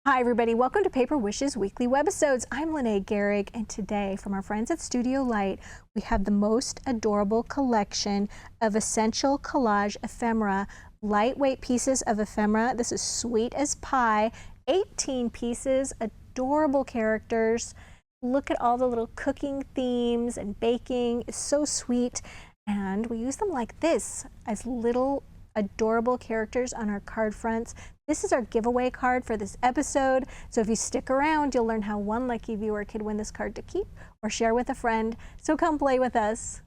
Hi everybody, welcome to Paper Wishes Weekly Webisodes. I'm Lene Gehrig, and today from our friends at Studio Light, we have the most adorable collection of essential collage ephemera, lightweight pieces of ephemera. This is sweet as pie, 18 pieces, adorable characters. Look at all the little cooking themes and baking. It's so sweet, and we use them like this as little adorable characters on our card fronts. This is our giveaway card for this episode, so if you stick around, you'll learn how one lucky viewer could win this card to keep or share with a friend. So come play with us.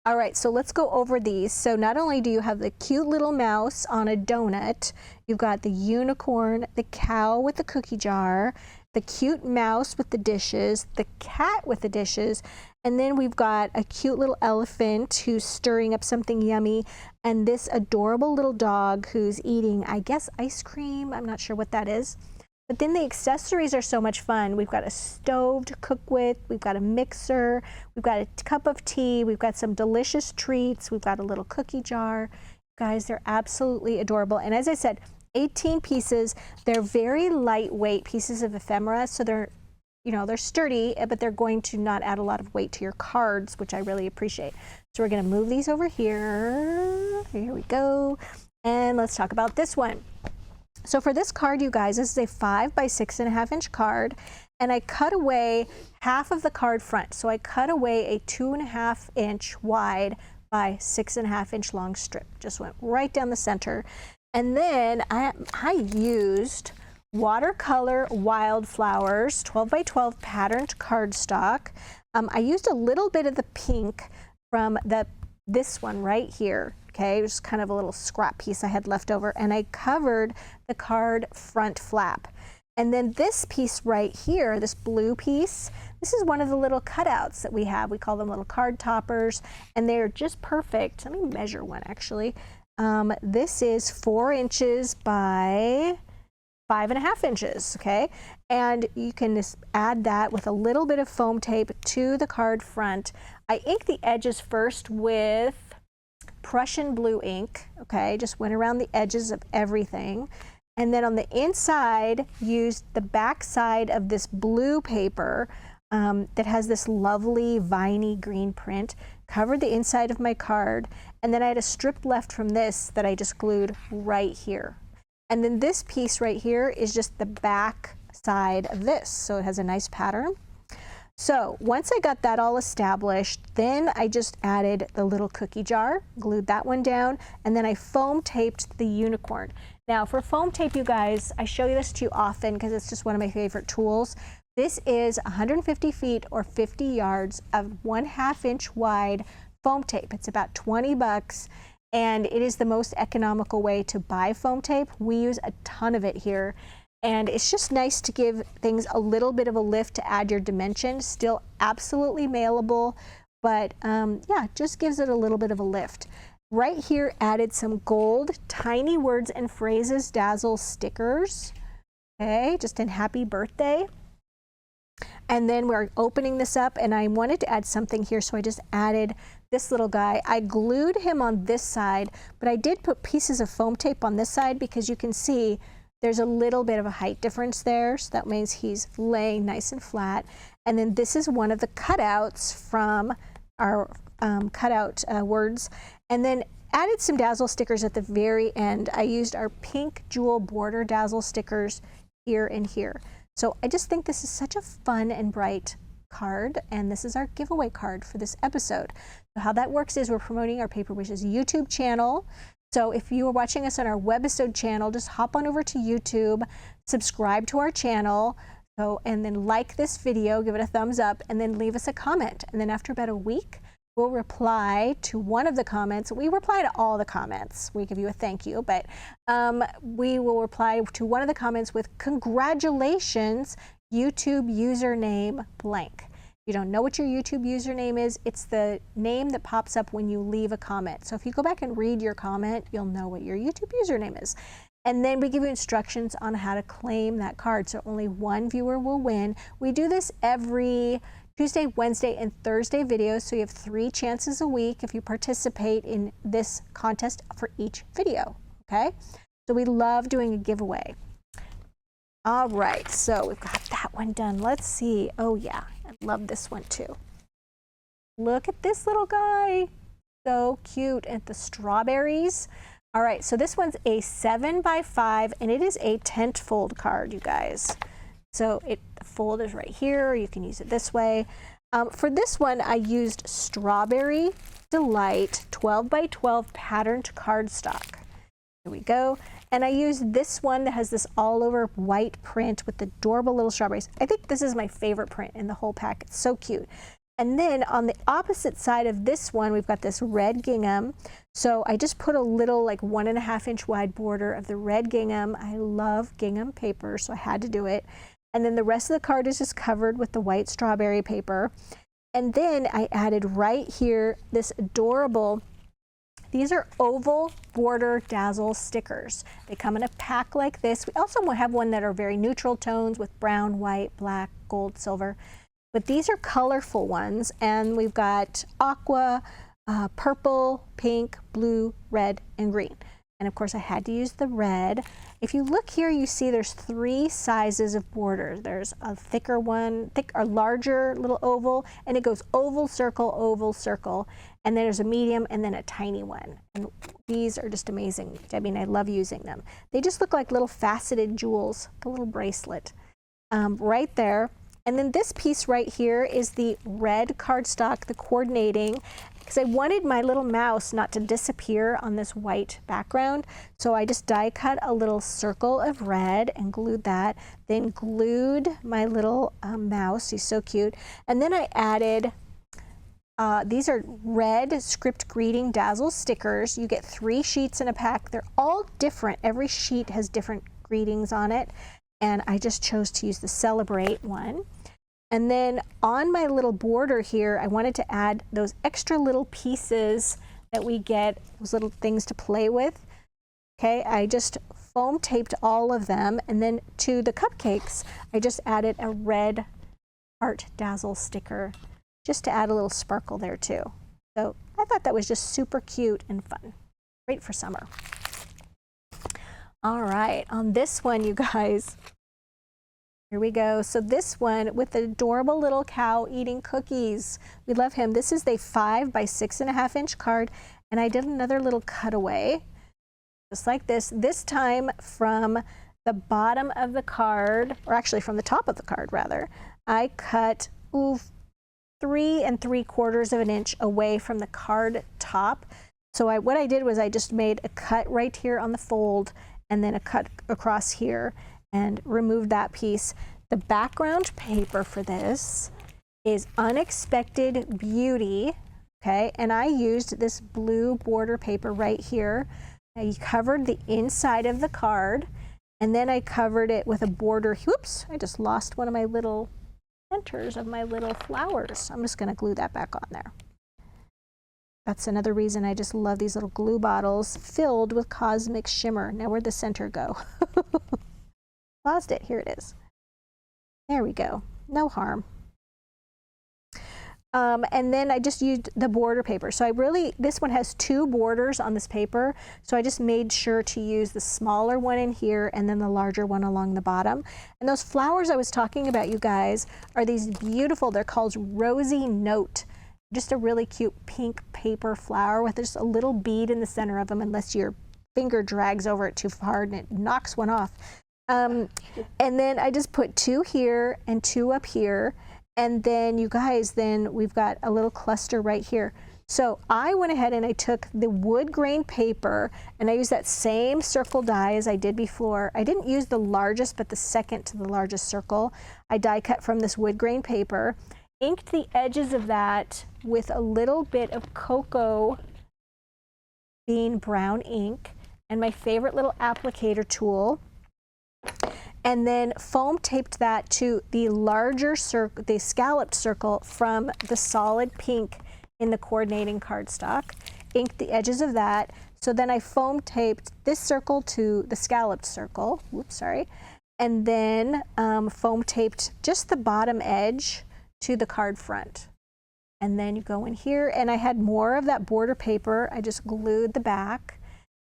All right, so let's go over these. So not only do you have the cute little mouse on a donut, you've got the unicorn, the cow with the cookie jar, the cute mouse with the dishes, the cat with the dishes, and then we've got a cute little elephant who's stirring up something yummy, and this adorable little dog who's eating, I guess, ice cream. I'm not sure what that is. But then the accessories are so much fun. We've got a stove to cook with, we've got a mixer, we've got a cup of tea, we've got some delicious treats, we've got a little cookie jar. Guys, they're absolutely adorable. And as I said, 18 pieces. They're very lightweight pieces of ephemera, so they're sturdy, but they're going to not add a lot of weight to your cards, which I really appreciate. So we're going to move these over here. Here we go. And let's talk about this one. So for this card, you guys, this is a 5 by 6.5 inch card, and I cut away half of the card front. So I cut away a 2.5 inch wide by 6.5 inch long strip. Just went right down the center. And then I used watercolor wildflowers, 12 by 12 patterned cardstock. I used a little bit of the pink from this one right here. Okay, it was kind of a little scrap piece I had left over, and I covered the card front flap. And then this piece right here, this blue piece, this is one of the little cutouts that we have. We call them little card toppers, and they're just perfect. Let me measure one actually. This is 4 inches by 5.5 inches, okay? And you can just add that with a little bit of foam tape to the card front. I inked the edges first with Prussian blue ink, okay? Just went around the edges of everything. And then on the inside, used the back side of this blue paper that has this lovely viney green print, covered the inside of my card, and then I had a strip left from this that I just glued right here. And then this piece right here is just the back side of this, so it has a nice pattern. So once I got that all established, then I just added the little cookie jar, glued that one down, and then I foam taped the unicorn. Now for foam tape, you guys, I show you this to you often because it's just one of my favorite tools. This is 150 feet or 50 yards of 1/2 inch wide foam tape. It's about 20 bucks, and it is the most economical way to buy foam tape. We use a ton of it here, and it's just nice to give things a little bit of a lift to add your dimension. Still absolutely mailable, but yeah, just gives it a little bit of a lift. Right here, added some gold tiny words and phrases dazzle stickers, okay, just in happy birthday. And then we're opening this up, and I wanted to add something here, so I just added this little guy. I glued him on this side, but I did put pieces of foam tape on this side because you can see there's a little bit of a height difference there, so that means he's laying nice and flat. And then this is one of the cutouts from our cutout words, and then added some dazzle stickers at the very end. I used our pink jewel border dazzle stickers here and here. So I just think this is such a fun and bright card, and this is our giveaway card for this episode. So how that works is we're promoting our Paper Wishes YouTube channel. So if you are watching us on our webisode channel, just hop on over to YouTube, subscribe to our channel, and then like this video, give it a thumbs up, and then leave us a comment. And then after about a week, we'll reply to one of the comments. We reply to all the comments. We give you a thank you, but we will reply to one of the comments with congratulations, YouTube username blank. If you don't know what your YouTube username is, it's the name that pops up when you leave a comment. So if you go back and read your comment, you'll know what your YouTube username is. And then we give you instructions on how to claim that card. So only one viewer will win. We do this every Tuesday, Wednesday, and Thursday videos, so you have 3 chances a week if you participate in this contest for each video, okay? So we love doing a giveaway. All right, so we've got that one done. Let's see. Oh yeah, I love this one too. Look at this little guy. So cute. And the strawberries. All right, so this one's a 7x5 and it is a tent fold card, you guys. So the fold is right here. You can use it this way. For this one, I used Strawberry Delight 12x12 patterned cardstock. Here we go. And I used this one that has this all over white print with adorable little strawberries. I think this is my favorite print in the whole pack. It's so cute. And then on the opposite side of this one, we've got this red gingham. So I just put a little like 1.5 inch wide border of the red gingham. I love gingham paper, so I had to do it. And then the rest of the card is just covered with the white strawberry paper. And then I added right here this adorable, these are oval border dazzle stickers. They come in a pack like this. We also have one that are very neutral tones with brown, white, black, gold, silver. But these are colorful ones, and we've got aqua, purple, pink, blue, red, and green. And of course I had to use the red. If you look here, you see there's 3 sizes of borders. There's a thicker one, a larger little oval, and it goes oval, circle, and then there's a medium and then a tiny one. And these are just amazing. I mean, I love using them. They just look like little faceted jewels, like a little bracelet right there. And then this piece right here is the red cardstock, the coordinating, because I wanted my little mouse not to disappear on this white background. So I just die cut a little circle of red and glued that, then glued my little mouse. He's so cute. And then I added, these are red script greeting dazzle stickers. You get 3 sheets in a pack. They're all different. Every sheet has different greetings on it. And I just chose to use the Celebrate one. And then on my little border here, I wanted to add those extra little pieces that we get, those little things to play with. Okay, I just foam taped all of them. And then to the cupcakes, I just added a red Heart Dazzle sticker just to add a little sparkle there too. So I thought that was just super cute and fun. Great for summer. All right, on this one, you guys, here we go. So this one with the adorable little cow eating cookies. We love him. This is the 5 by 6.5 inch card, and I did another little cutaway, just like this. This time from the bottom of the card, or actually from the top of the card rather, I cut 3 3/4 inch away from the card top. So what I did was I just made a cut right here on the fold, and then a cut across here and removed that piece. The background paper for this is Unexpected Beauty, okay? And I used this blue border paper right here. I covered the inside of the card, and then I covered it with a border. Whoops, I just lost one of my little centers of my little flowers. I'm just gonna glue that back on there. That's another reason I just love these little glue bottles filled with cosmic shimmer. Now where'd the center go? Lost it, here it is. There we go, no harm. And then I just used the border paper. So this one has 2 borders on this paper. So I just made sure to use the smaller one in here and then the larger one along the bottom. And those flowers I was talking about, you guys, are these beautiful, they're called Rosy Note. Just a really cute pink paper flower with just a little bead in the center of them, unless your finger drags over it too hard and it knocks one off. And then I just put 2 here and 2 up here. And then you guys, then we've got a little cluster right here. So I went ahead and I took the wood grain paper and I used that same circle die as I did before. I didn't use the largest, but the second to the largest circle. I die cut from this wood grain paper, inked the edges of that with a little bit of cocoa bean brown ink and my favorite little applicator tool. And then foam taped that to the larger circle, the scalloped circle from the solid pink in the coordinating cardstock. Inked the edges of that. So then I foam taped this circle to the scalloped circle. Whoops, sorry. And then foam taped just the bottom edge to the card front. And then you go in here, and I had more of that border paper. I just glued the back.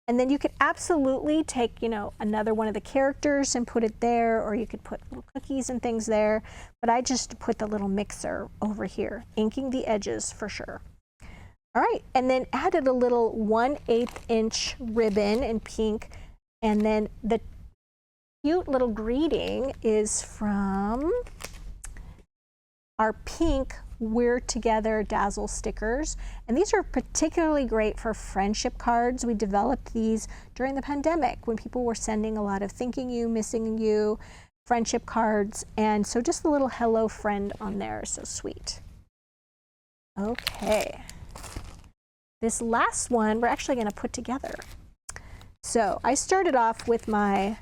And then you could absolutely take, you know, another one of the characters and put it there, or you could put little cookies and things there. But I just put the little mixer over here, inking the edges for sure. All right, and then added a little 1/8 inch ribbon in pink. And then the cute little greeting is from our pink We're Together Dazzle stickers. And these are particularly great for friendship cards. We developed these during the pandemic when people were sending a lot of thinking you, missing you, friendship cards. And so just a little hello friend on there, so sweet. Okay. This last one we're actually going to put together. So I started off with my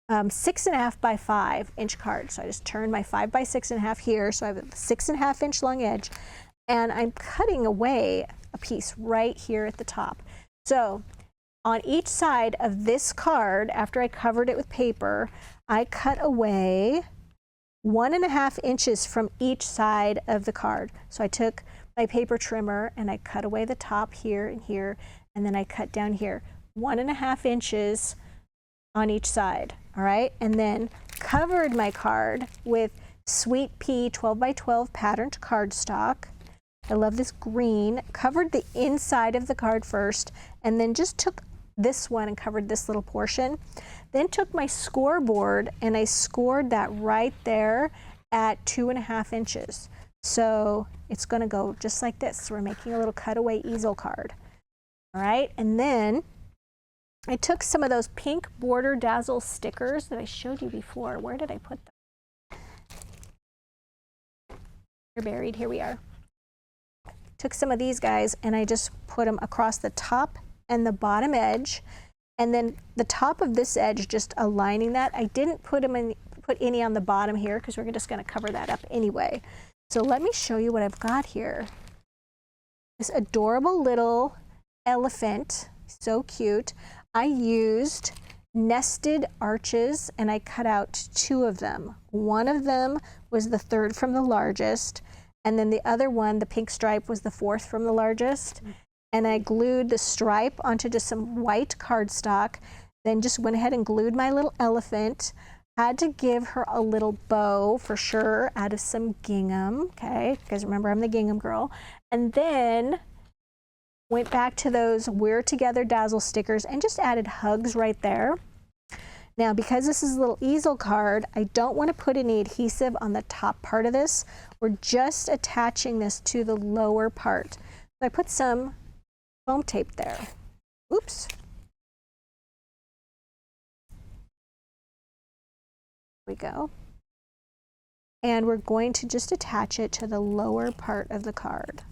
6.5 by 5 inch card. So I just turned my 5 by 6.5 here. So I have a 6.5 inch long edge, and I'm cutting away a piece right here at the top. So on each side of this card, after I covered it with paper, I cut away 1.5 inches from each side of the card. So I took my paper trimmer and I cut away the top here and here, and then I cut down here 1.5 inches on each side. All right, and then covered my card with Sweet Pea 12 by 12 patterned cardstock. I love this green. Covered the inside of the card first, and then just took this one and covered this little portion. Then took my scoreboard and I scored that right there at 2.5 inches. So it's going to go just like this. So we're making a little cutaway easel card. All right, and then I took some of those pink border dazzle stickers that I showed you before. Where did I put them? They're buried. Here we are. Took some of these guys and I just put them across the top and the bottom edge, and then the top of this edge, just aligning that. I didn't put any on the bottom here because we're just going to cover that up anyway. So let me show you what I've got here. This adorable little elephant, so cute. I used nested arches and I cut out 2 of them. One of them was the 3rd from the largest, and then the other one, the pink stripe, was the 4th from the largest. And I glued the stripe onto just some white cardstock, then just went ahead and glued my little elephant. Had to give her a little bow for sure out of some gingham, okay? Because remember, I'm the gingham girl. And then went back to those We're Together Dazzle stickers and just added hugs right there. Now, because this is a little easel card, I don't want to put any adhesive on the top part of this. We're just attaching this to the lower part. So I put some foam tape there. Oops. There we go. And we're going to just attach it to the lower part of the card.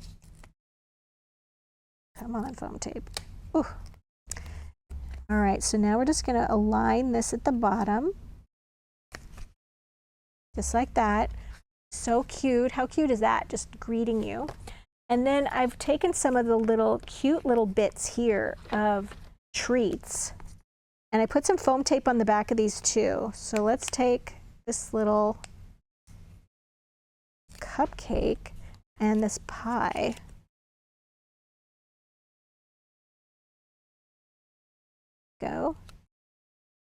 Come on, foam tape. Ooh. All right, so now we're just going to align this at the bottom. Just like that. So cute. How cute is that? Just greeting you. And then I've taken some of the cute little bits here of treats, and I put some foam tape on the back of these too. So let's take this little cupcake and this pie. Go.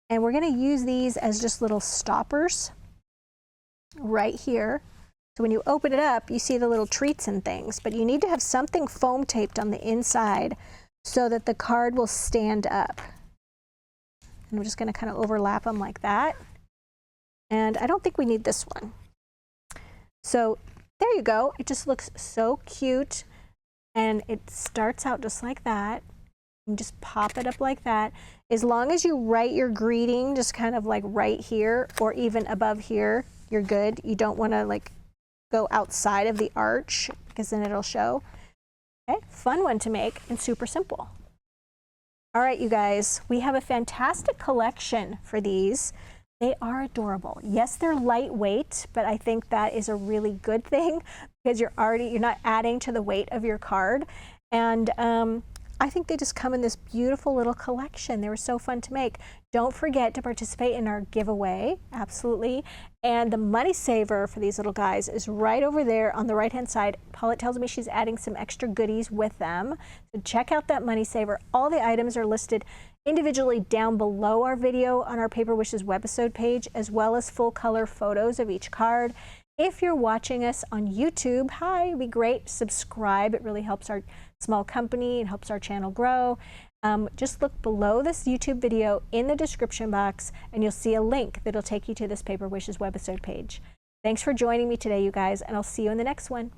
And we're going to use these as just little stoppers right here. So when you open it up, you see the little treats and things, but you need to have something foam taped on the inside so that the card will stand up. And we're just going to kind of overlap them like that. And I don't think we need this one. So there you go. It just looks so cute. And it starts out just like that. And just pop it up like that. As long as you write your greeting just kind of like right here or even above here, you're good. You don't want to like go outside of the arch because then it'll show. Okay, fun one to make and super simple. All right, you guys, we have a fantastic collection for these. They are adorable. Yes, they're lightweight, but I think that is a really good thing because you're not adding to the weight of your card. And I think they just come in this beautiful little collection. They were so fun to make. Don't forget to participate in our giveaway, absolutely. And the money saver for these little guys is right over there on the right-hand side. Paulette tells me she's adding some extra goodies with them. So check out that money saver. All the items are listed individually down below our video on our Paper Wishes webisode page, as well as full color photos of each card. If you're watching us on YouTube, hi, it'd be great. Subscribe. It really helps our small company. It helps our channel grow. Just look below this YouTube video in the description box and you'll see a link that'll take you to this Paper Wishes webisode page. Thanks for joining me today, you guys, and I'll see you in the next one.